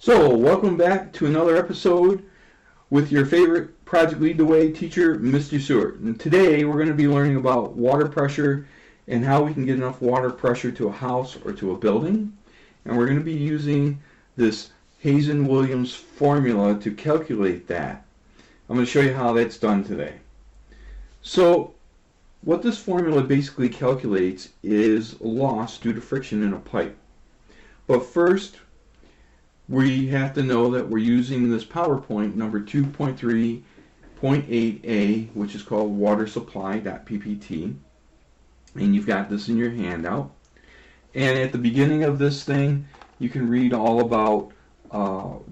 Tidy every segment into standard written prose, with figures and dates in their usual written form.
So, welcome back to another episode with your favorite Project Lead the Way teacher, Mr. Stewart. And today we're going to be learning about water pressure and how we can get enough water pressure to a house or to a building. And we're going to be using this Hazen-Williams formula to calculate that. I'm going to show you how that's done today. So, what this formula basically calculates is loss due to friction in a pipe. But first, we have to know that we're using this PowerPoint number 2.3.8a, which is called watersupply.ppt. And you've got this in your handout. And at the beginning of this thing, you can read all about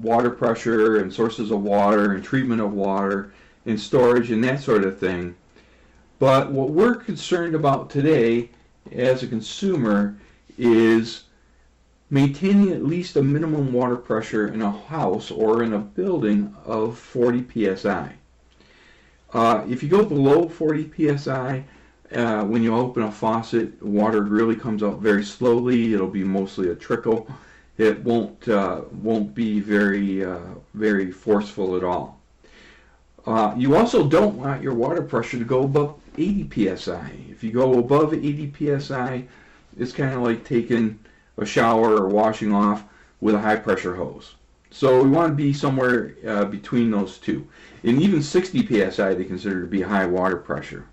water pressure and sources of water and treatment of water and storage and that sort of thing. But what we're concerned about today as a consumer is maintaining at least a minimum water pressure in a house or in a building of 40 psi. If you go below 40 psi, when you open a faucet, water really comes out very slowly. It'll be mostly a trickle. It won't be very forceful at all. You also don't want your water pressure to go above 80 psi. If you go above 80 psi, it's kind of like taking a shower or washing off with a high pressure hose. So we want to be somewhere between those two. And even 60 psi they consider to be high water pressure.